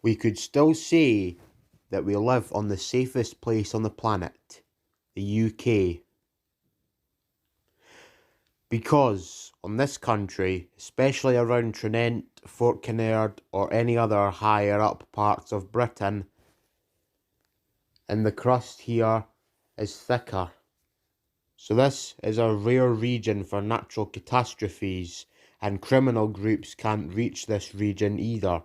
we could still say that we live on the safest place on the planet, the UK. Because on this country, especially around Trinent, Fort Kinnaird, or any other higher up parts of Britain, and the crust here is thicker. So this is a rare region for natural catastrophes, and criminal groups can't reach this region either.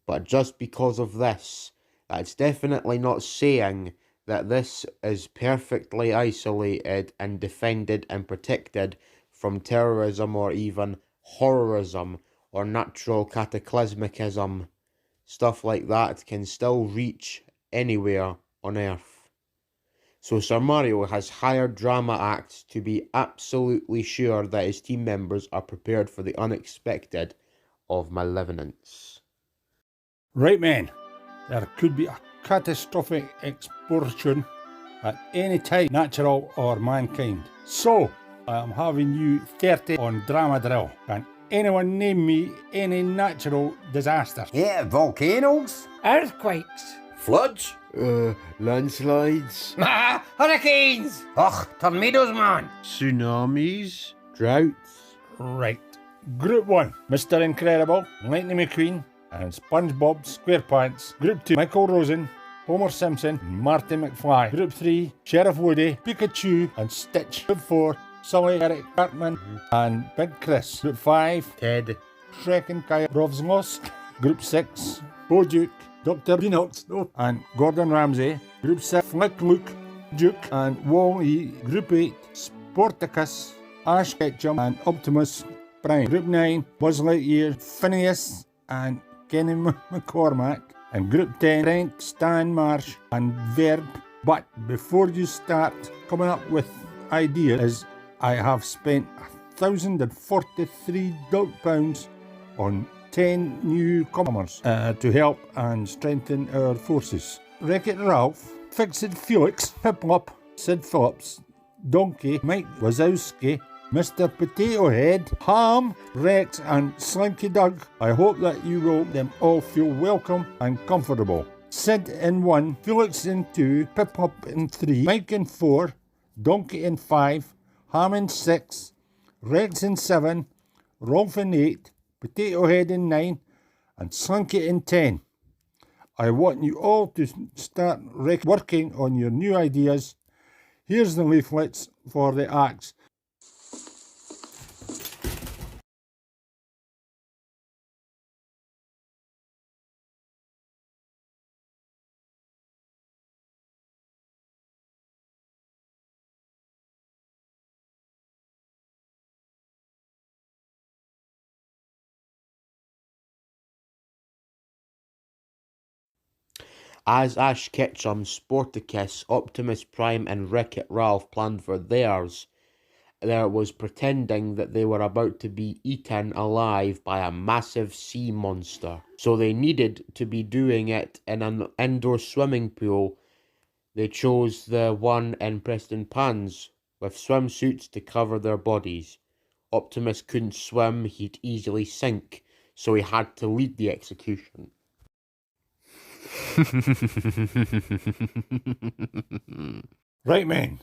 But just because of this, that's definitely not saying that this is perfectly isolated and defended and protected from terrorism or even horrorism or natural cataclysmicism. Stuff like that can still reach anywhere on Earth. So Sir Mario has hired drama acts to be absolutely sure that his team members are prepared for the unexpected of malevolence. Right, men, there could be a catastrophic explosion at any time, natural or mankind. So, I am having you 30 on drama drill. Can anyone name me any natural disaster? Yeah, volcanoes. Earthquakes. Floods? Landslides, Hurricanes. Ugh, tornadoes, man. tsunamis, droughts. Right. Group 1, Mr. Incredible, Lightning McQueen, and SpongeBob SquarePants. Group 2, Michael Rosen, Homer Simpson, and Marty McFly. Group 3, Sheriff Woody, Pikachu, and Stitch. Group 4, Sully, Eric Cartman, and Big Chris. Group 5, Ted, Shrek and Kaya Rovsmos. Group 6, Bo Duke, Dr. Binocs, and Gordon Ramsay. Group 7, Flick Luke, Duke, and Wall-E. Group 8, Sporticus, Ash Ketchum, and Optimus Prime. Group 9, Buzz Lightyear, Phineas, and Kenny McCormack. And Group 10, Trent, Stan Marsh, and Verb. But before you start coming up with ideas, I have spent £1,043 on 10 newcomers to help and strengthen our forces. Wreck-It Ralph, Fix-It Felix, Pip-Lop, Sid Phillips, Donkey, Mike Wazowski, Mr. Potato Head, Ham, Rex, and Slinky Doug. I hope that you will them all feel welcome and comfortable. Sid in 1, Felix in 2, Pip-Lop in 3, Mike in 4, Donkey in 5, Ham in 6, Rex in 7, Rolf in 8, Potato Head in 9, and Slinky in 10. I want you all to start working on your new ideas. Here's the leaflets for the acts. As Ash Ketchum, Sporticus, Optimus Prime, and Wreck-It Ralph planned for theirs, there was pretending that they were about to be eaten alive by a massive sea monster. So they needed to be doing it in an indoor swimming pool. They chose the one in Preston Pans, with swimsuits to cover their bodies. Optimus couldn't swim, he'd easily sink, so he had to lead the execution. Right, men.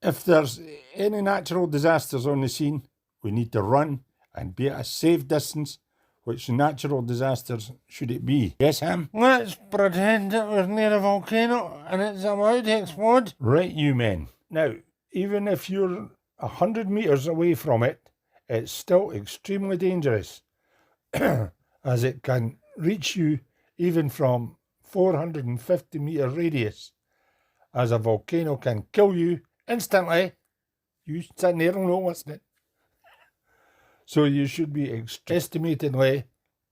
If there's any natural disasters on the scene, we need to run and be at a safe distance. Which natural disasters should it be? Yes, Ham? Let's pretend it was near a volcano and it's about to explode. Right, you men. Now, even if you're 100 metres away from it, it's still extremely dangerous, as it can reach you even from 450 metre radius, as a volcano can kill you instantly. You sitting there and not listening. So you should be estimatedly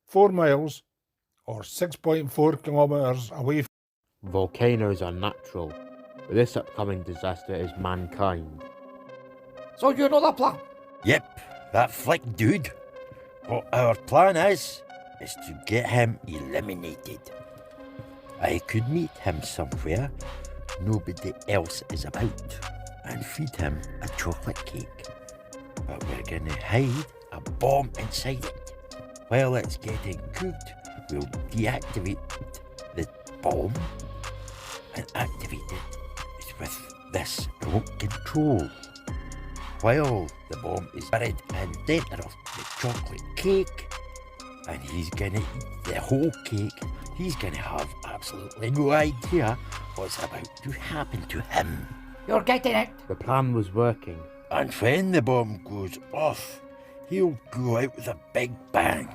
4 miles or 6.4 kilometres away. Volcanoes are natural, but this upcoming disaster is mankind. So you know the plan? Yep, that Flick dude. What our plan is to get him eliminated. I could meet him somewhere nobody else is about and feed him a chocolate cake. But we're gonna hide a bomb inside it while it's getting cooked will deactivate the bomb and activate it with this remote control. While the bomb is buried in the centre of the chocolate cake, and he's gonna eat the whole cake, he's gonna have absolutely no idea what's about to happen to him. You're getting it. The plan was working. And when the bomb goes off, he'll go out with a big bang,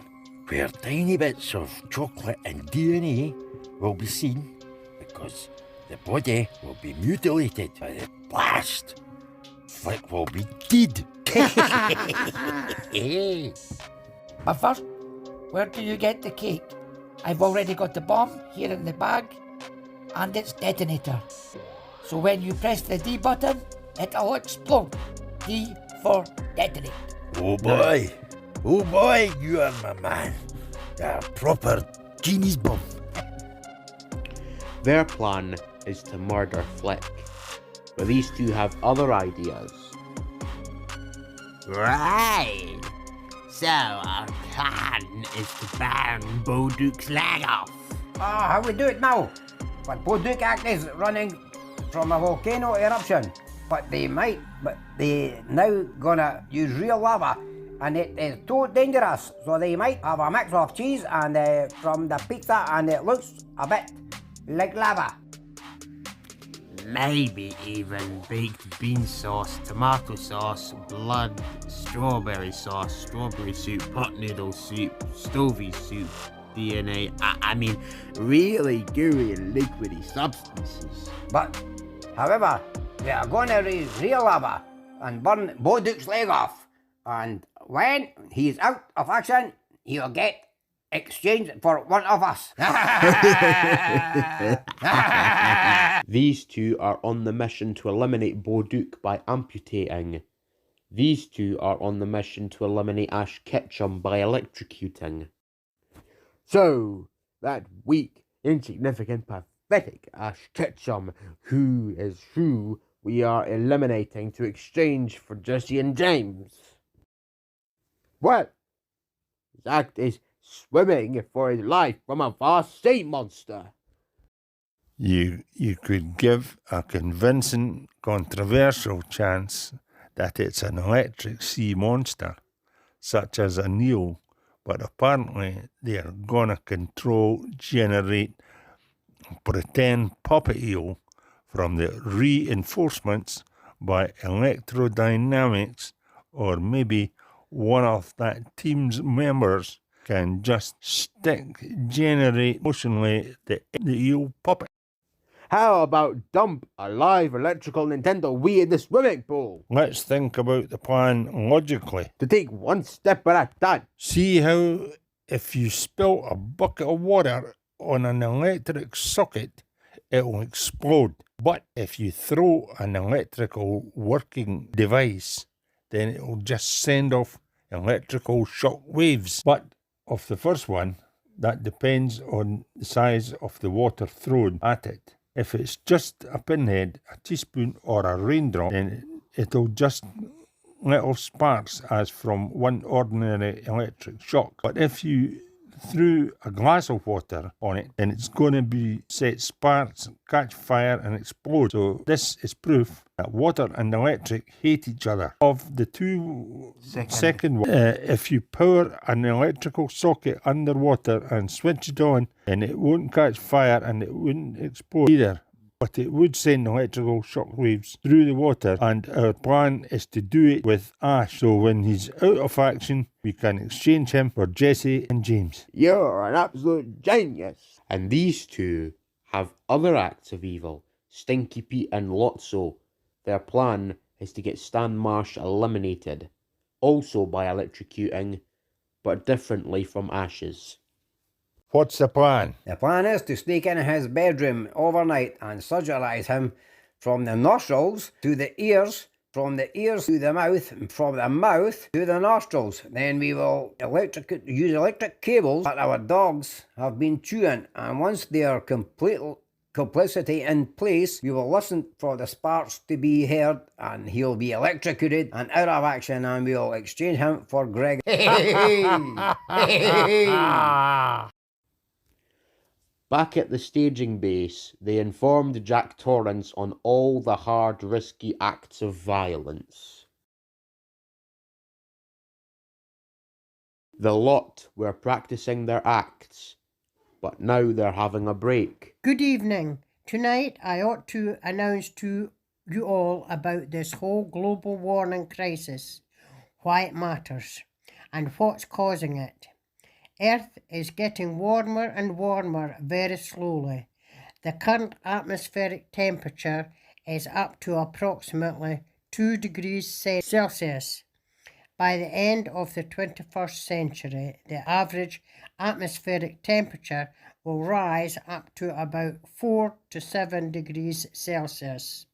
where tiny bits of chocolate and DNA will be seen because the body will be mutilated by the blast. Flick will be dead. But first, where do you get the cake? I've already got the bomb here in the bag and its detonator. So when you press the D button, it'll explode. D for detonate. Oh boy, you are my man. A proper genie's bomb. Their plan is to murder Flick, but these two have other ideas. Right. So our plan is to burn Bolduc's leg off. How we do it now? But Bolduc Act is running from a volcano eruption. But they now gonna use real lava, and it is too dangerous. So they might have a mix of cheese and from the pizza, and it looks a bit like lava. Maybe even baked bean sauce, tomato sauce, blood, strawberry sauce, strawberry soup, pot noodle soup, stovey soup, DNA. I mean, really gooey and liquidy substances. But, however, we are gonna use real lava and burn Bolduc's leg off. And when he's out of action, he'll get exchanged for one of us. These two are on the mission to eliminate Bolduc by amputating. These two are on the mission to eliminate Ash Ketchum by electrocuting. So, that weak, insignificant, pathetic Ash Ketchum, who is who we are eliminating to exchange for Jesse and James. What? Zack is swimming for his life from a vast sea monster. You could give a convincing, controversial chance that it's an electric sea monster, such as a Neo, but apparently they're gonna control, generate, pretend puppet eel from the reinforcements by electrodynamics, or maybe one of that team's members can just generate emotionally the eel puppet. How about dump a live electrical Nintendo Wii in the swimming pool? Let's think about the plan logically. To take one step at a time. See how if you spill a bucket of water on an electric socket, it will explode. But if you throw an electrical working device, then it will just send off electrical shock waves. But of the first one, that depends on the size of the water thrown at it. If it's just a pinhead, a teaspoon, or a raindrop, then it'll just little sparks as from one ordinary electric shock. But if you threw a glass of water on it, then it's going to be set sparks, catch fire, and explode. So this is proof that water and electric hate each other. Of the two second one, if you power an electrical socket underwater and switch it on, then it won't catch fire and it wouldn't explode either. But it would send electrical shock waves through the water, and our plan is to do it with Ash. So when he's out of action, we can exchange him for Jesse and James. You're an absolute genius. And these two have other acts of evil, Stinky Pete and Lotso. Their plan is to get Stan Marsh eliminated, also by electrocuting, but differently from Ash's. What's the plan? The plan is to sneak in his bedroom overnight and surgerise him from the nostrils to the ears, from the ears to the mouth, and from the mouth to the nostrils. Then we will use electric cables that our dogs have been chewing, and once they are complicity in place, we will listen for the sparks to be heard, and he'll be electrocuted and out of action, and we'll exchange him for Greg. Back at the staging base, they informed Jack Torrance on all the hard, risky acts of violence. The lot were practicing their acts, but now they're having a break. Good evening. Tonight I ought to announce to you all about this whole global warming crisis, why it matters, and what's causing it. Earth is getting warmer and warmer very slowly. The current atmospheric temperature is up to approximately 2 degrees Celsius. By the end of the 21st century, the average atmospheric temperature will rise up to about 4 to 7 degrees Celsius.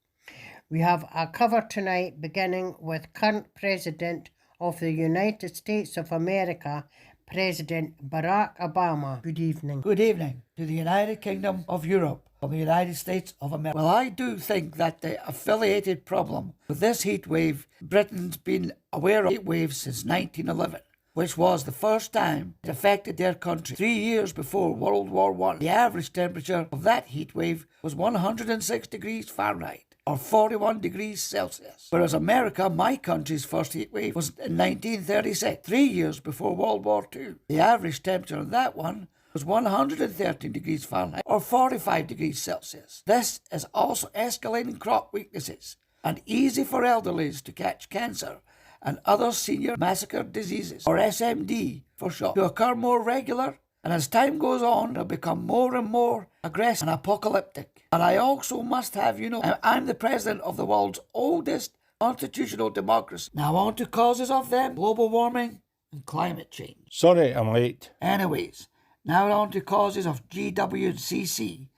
We have a cover tonight beginning with current President of the United States of America, President Barack Obama. Good evening. Good evening to the United Kingdom of Europe from the United States of America. Well, I do think that the affiliated problem with this heat wave, Britain's been aware of heat waves since 1911, which was the first time it affected their country 3 years before World War I. The average temperature of that heat wave was 106 degrees Fahrenheit, or 41 degrees Celsius. Whereas America, my country's first heat wave, was in 1936, 3 years before World War II. The average temperature of that one was 113 degrees Fahrenheit, or 45 degrees Celsius. This is also escalating crop weaknesses and easy for elderlies to catch cancer and other senior massacre diseases, or SMD for short, to occur more regular, and as time goes on, they'll become more and more aggressive and apocalyptic. And I also must have you know, I'm the president of the world's oldest constitutional democracy. Now on to causes of them: global warming and climate change. Sorry I'm late. Anyways, now on to causes of GWCC,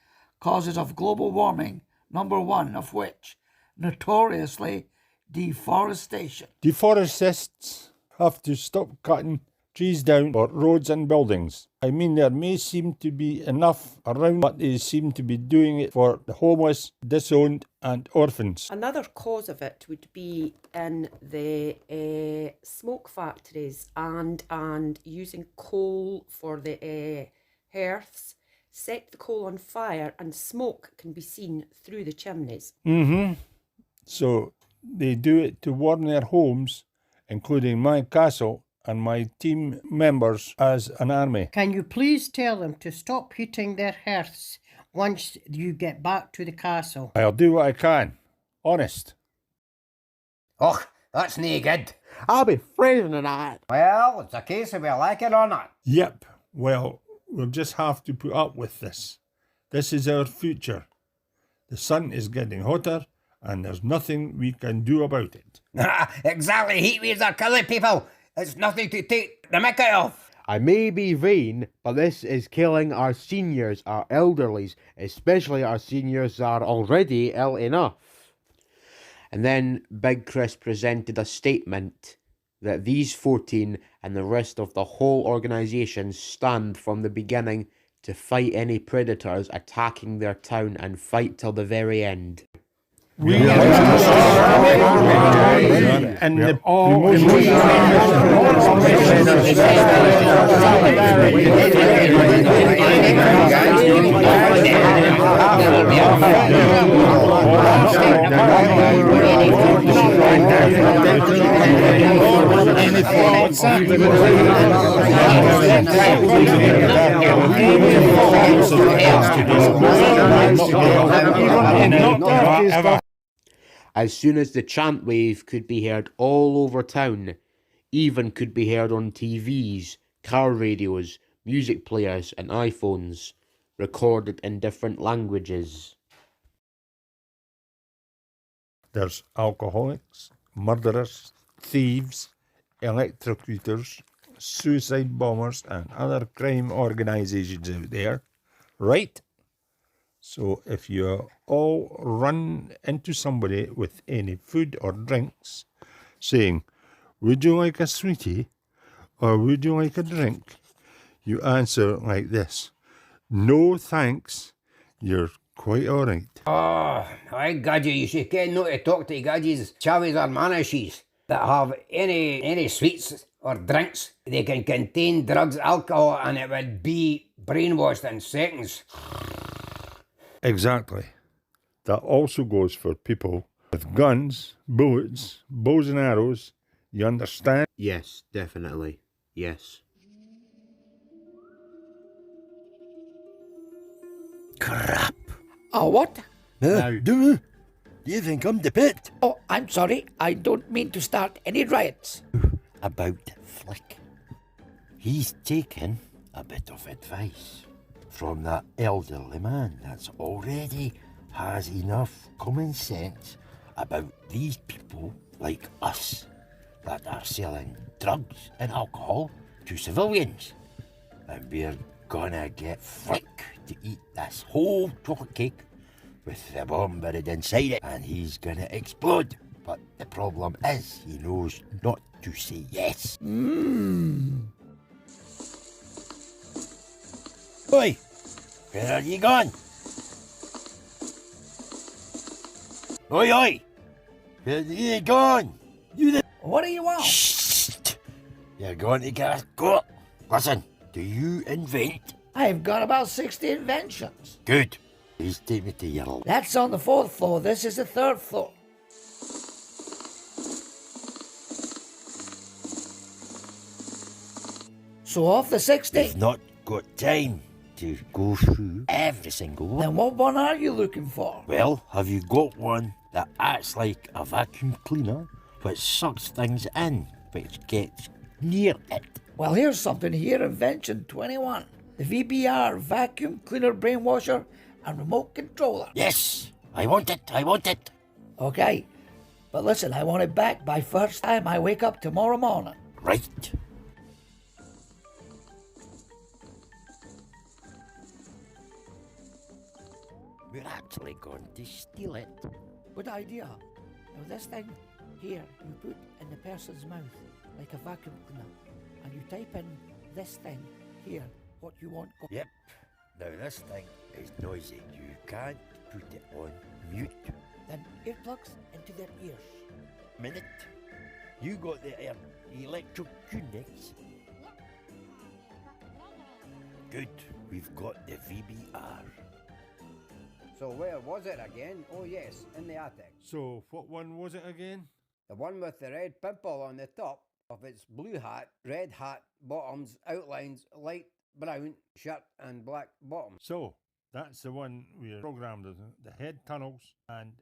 causes of global warming, number one of which, notoriously, deforestation. Deforestists have to stop cutting trees down for roads and buildings. I mean, there may seem to be enough around, but they seem to be doing it for the homeless, disowned and orphans. Another cause of it would be in the smoke factories and using coal for the hearths. Set the coal on fire and smoke can be seen through the chimneys. So they do it to warm their homes, including my castle and my team members as an army. Can you please tell them to stop heating their hearths once you get back to the castle? I'll do what I can. Honest. Och, that's nae good. I'll be freezing tonight. Well, it's a case of we like it or not. Yep, well, we'll just have to put up with this. This is our future. The sun is getting hotter and there's nothing we can do about it. Exactly, heat waves are killing people. It's nothing to take the mick out of. I may be vain, but this is killing our seniors, our elderlies, especially our seniors that are already ill enough. And then Big Chris presented a statement that these 14 and the rest of the whole organisation stand from the beginning to fight any predators attacking their town and fight till the very end. We are and the As soon as the chant wave could be heard all over town, even could be heard on TVs, car radios, music players and iPhones, recorded in different languages. There's alcoholics, murderers, thieves, electrocutors, suicide bombers and other crime organizations out there, right? So if you all run into somebody with any food or drinks saying, "Would you like a sweetie?" or "Would you like a drink?" you answer like this: "No thanks, you're quite alright." Oh, I gadget, you should get not to talk to gadgets, chavies or manashes that have any sweets or drinks. They can contain drugs, alcohol, and it would be brainwashed in seconds. Exactly. That also goes for people with guns, bullets, bows and arrows. You understand? Yes, definitely. Yes. Crap. Oh, what? Now- Do you think I'm the pit? Oh, I'm sorry. I don't mean to start any riots. About Flick. He's taken a bit of advice from that elderly man that's already has enough common sense about these people like us that are selling drugs and alcohol to civilians. And we're gonna get Flick to eat this whole chocolate cake with the bomb buried inside it, and he's gonna explode. But the problem is, he knows not to say yes. Oi, where are you gone? Oi, oi, where are you gone? What do you want? Shh! You're going to get caught. Listen, do you invent? I've got about 60 inventions. Good. Please take me to your... That's on the 4th floor. This is the 3rd floor. So off the 60. We've not got time to go through every single one. Then what one are you looking for? Well, have you got one that acts like a vacuum cleaner, which sucks things in, which gets near it? Well, here's something here. Invention 21. The VBR vacuum cleaner brainwasher and remote controller. Yes, I want it, I want it. Okay, but listen, I want it back by first time I wake up tomorrow morning. Right. We're actually going to steal it. Good idea. Now this thing here, you put in the person's mouth like a vacuum cleaner, and you type in this thing here, what you want. Yep. Now this thing is noisy. You can't put it on mute. Then earplugs into their ears. Minute. You got the electrocutics. Good. We've got the VBR. So where was it again? Oh yes, in the attic. So, what one was it again? The one with the red pimple on the top of its blue hat, red hat, bottoms, outlines, light brown shirt and black bottom. So, that's the one we programmed as the head tunnels, and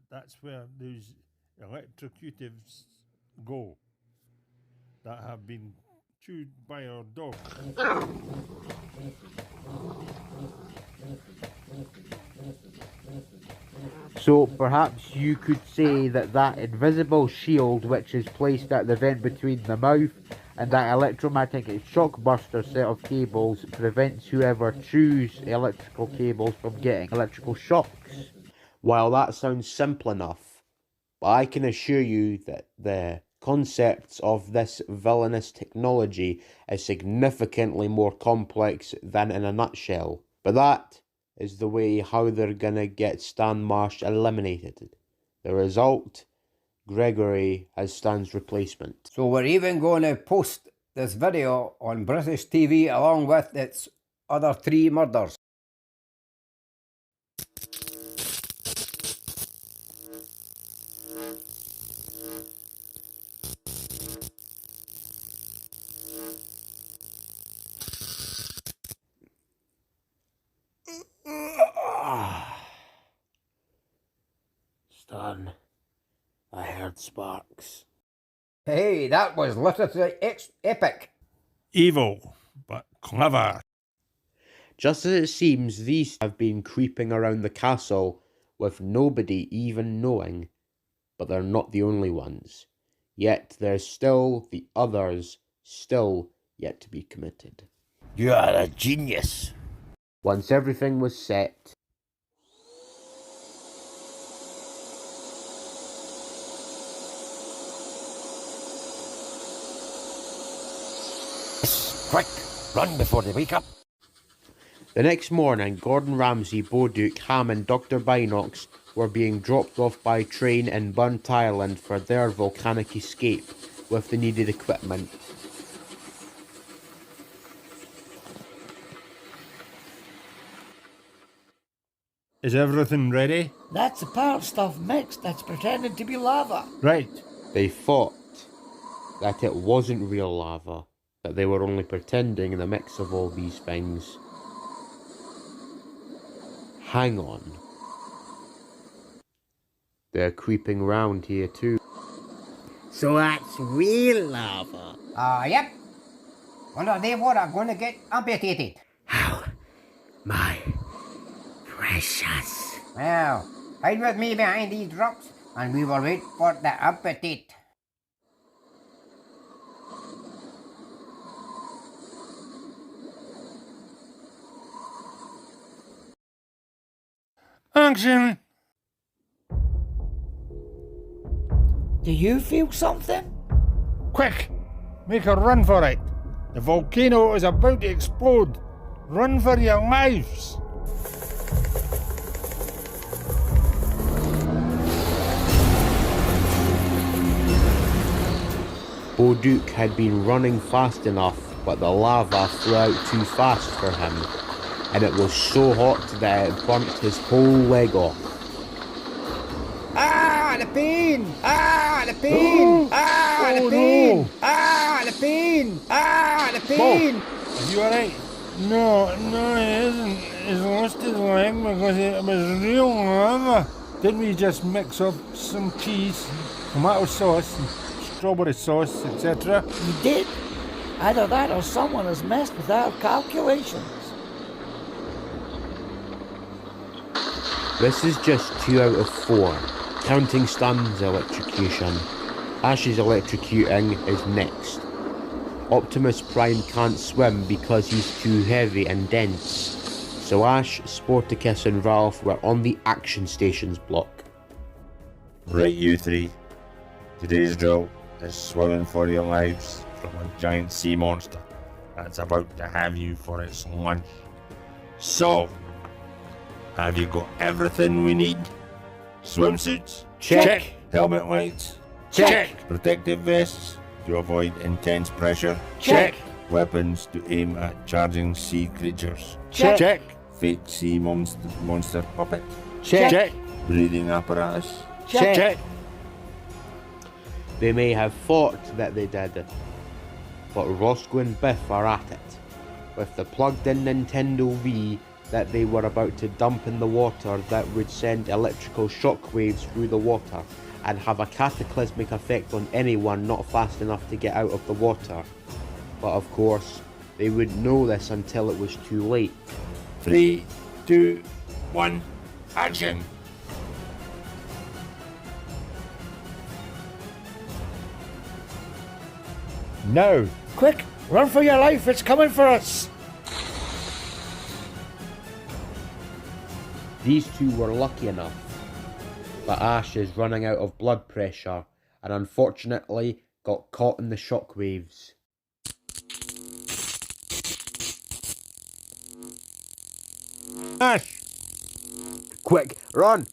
that's where those electrocutives go that have been chewed by our dog. So perhaps you could say that that invisible shield which is placed at the vent between the mouth and that electromagnetic shockbuster set of cables prevents whoever chews electrical cables from getting electrical shocks. While that sounds simple enough, but I can assure you that the concepts of this villainous technology is significantly more complex than in a nutshell. But that is the way how they're gonna get Stan Marsh eliminated. The result, Gregory as Stan's replacement. So we're even going to post this video on British TV along with its other 3 murders. Stan, I heard sparks. Hey, that was literally epic. Evil, but clever. Just as it seems, these have been creeping around the castle with nobody even knowing, but they're not the only ones. Yet there's still the others still yet to be committed. You are a genius. Once everything was set, Quick, run before they wake up. the next morning, Gordon Ramsay, Bowduke, Ham and Dr. Binocs were being dropped off by train in Burnt Island for their volcanic escape with the needed equipment. Is everything ready? That's the part stuff mixed that's pretending to be lava. Right. They thought that it wasn't real lava, that they were only pretending in a mix of all these things. Hang on. They're creeping round here too. So that's real lava. Yep. Wonder they were going to get amputated. How? My precious. Well, hide with me behind these rocks and we will wait for the amputate. Action! Do you feel something? Quick! Make a run for it! The volcano is about to explode! Run for your lives! Bouduc had been running fast enough, but the lava flew out too fast for him, and it was so hot that it burnt his whole leg off. Ah, the pain! Ah, the pain! Ah, the pain! No. Ah, the pain! Ah, the pain! Are you alright? No, he isn't. He's lost his leg because it was real lava. Didn't we just mix up some cheese, tomato sauce, and strawberry sauce, etc.? You did? Either that or someone has messed with our calculations. This is just 2 out of 4, counting Stan's electrocution. Ash's electrocuting is next. Optimus Prime can't swim because he's too heavy and dense, so Ash, Sporticus and Ralph were on the action stations block. Right, you three. Today's drill is swimming for your lives from a giant sea monster that's about to have you for its lunch. So, have you got everything we need? Swimsuits? Check. Helmet lights? Check! Protective vests to avoid intense pressure? Check! Weapons to aim at charging sea creatures? Check! Fake sea monster puppet? Check! Breathing apparatus? Check! They may have thought that they did, but Roscoe and Biff are at it, with the plugged-in Nintendo Wii that they were about to dump in the water that would send electrical shockwaves through the water and have a cataclysmic effect on anyone not fast enough to get out of the water. But of course, they wouldn't know this until it was too late. 3, 2, 1, action! Now! Quick, run for your life, it's coming for us! These two were lucky enough, but Ash is running out of blood pressure and unfortunately got caught in the shockwaves. Ash! Quick, run!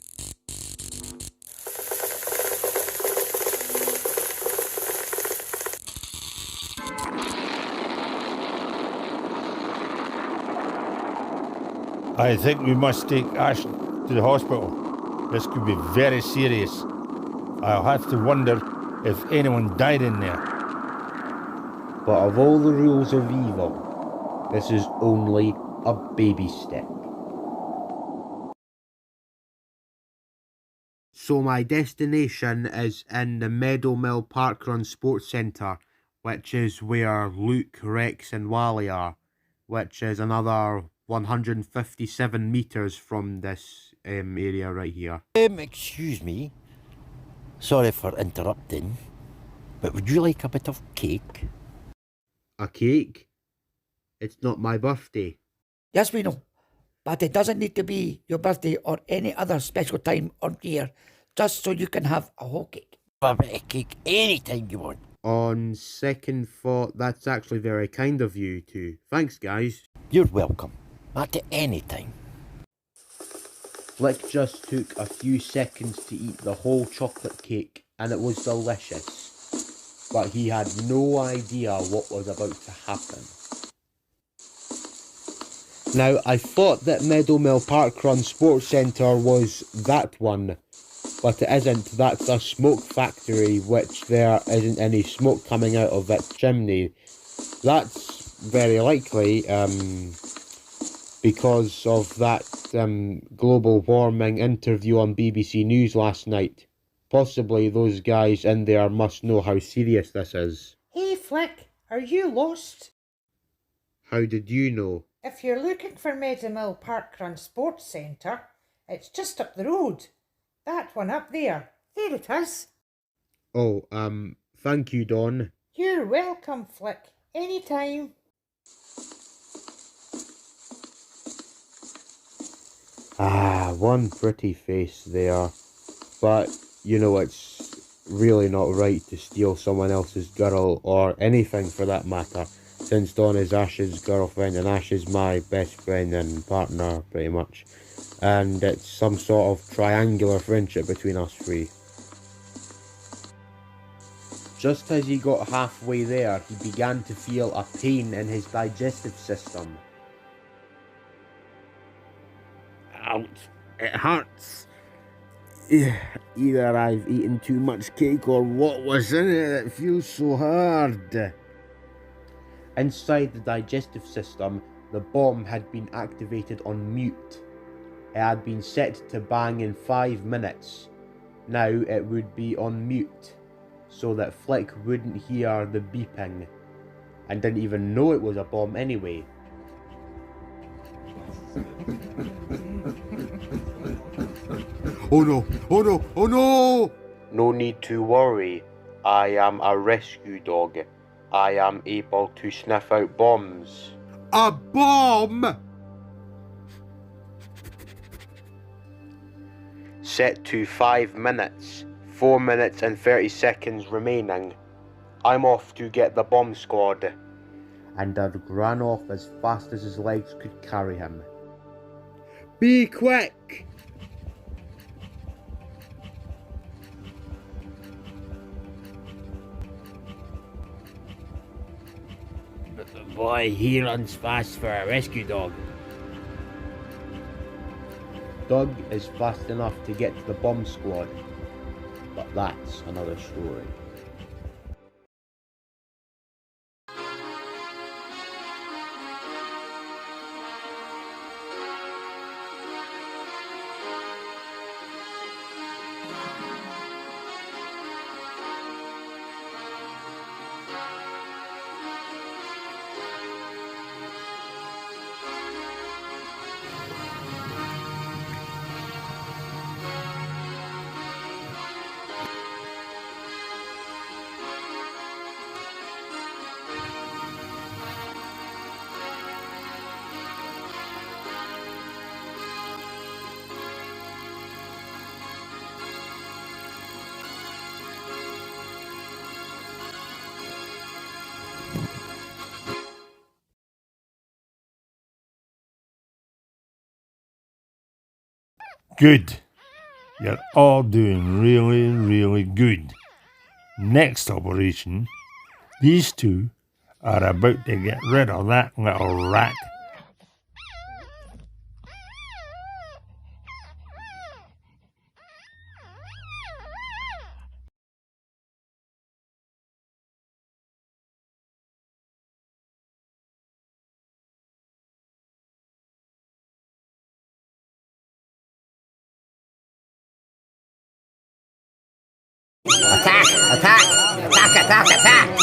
I think we must take Ash to the hospital. This could be very serious. I'll have to wonder if anyone died in there. But of all the rules of evil, this is only a baby step. So my destination is in the Meadowmill Parkrun Sports Centre, which is where Luke, Rex and Wally are, which is another 157 metres from this area right here. Excuse me. Sorry for interrupting, but would you like a bit of cake? A cake? It's not my birthday. Yes, we know. But it doesn't need to be your birthday or any other special time or year, just so you can have a whole cake. A bit of cake anytime you want. On second thought, that's actually very kind of you two. Thanks, guys. You're welcome. At any time. Flick just took a few seconds to eat the whole chocolate cake, and it was delicious. But he had no idea what was about to happen. Now, I thought that Meadowmill Park Run Sports Centre was that one, but it isn't. That's a smoke factory, which there isn't any smoke coming out of its chimney. That's very likely because of that global warming interview on BBC News last night. Possibly those guys in there must know how serious this is. Hey Flick, are you lost? How did you know? If you're looking for Meadowmill Park Run Sports Centre, it's just up the road. That one up there. There it is. Oh, thank you, Dawn. You're welcome, Flick. Anytime. Ah, one pretty face there. But, you know, it's really not right to steal someone else's girl, or anything for that matter, since Dawn is Ash's girlfriend and Ash is my best friend and partner, pretty much. And it's some sort of triangular friendship between us three. Just as he got halfway there, he began to feel a pain in his digestive system. Ouch, it hurts. Either I've eaten too much cake or what was in it, it feels so hard. Inside the digestive system, the bomb had been activated on mute. It had been set to bang in 5 minutes. Now it would be on mute, so that Flick wouldn't hear the beeping, and didn't even know it was a bomb anyway. Oh no, oh no, oh no! No need to worry. I am a rescue dog. I am able to sniff out bombs. A bomb? Set to 5 minutes. 4 minutes and 30 seconds remaining. I'm off to get the bomb squad. And Doug ran off as fast as his legs could carry him. Be quick! Boy, he runs fast for a rescue dog. Doug is fast enough to get to the bomb squad, but that's another story. Good. You're all doing really, really good. Next operation, these two are about to get rid of that little rat. Attack! Attack! Attack! Attack! Attack!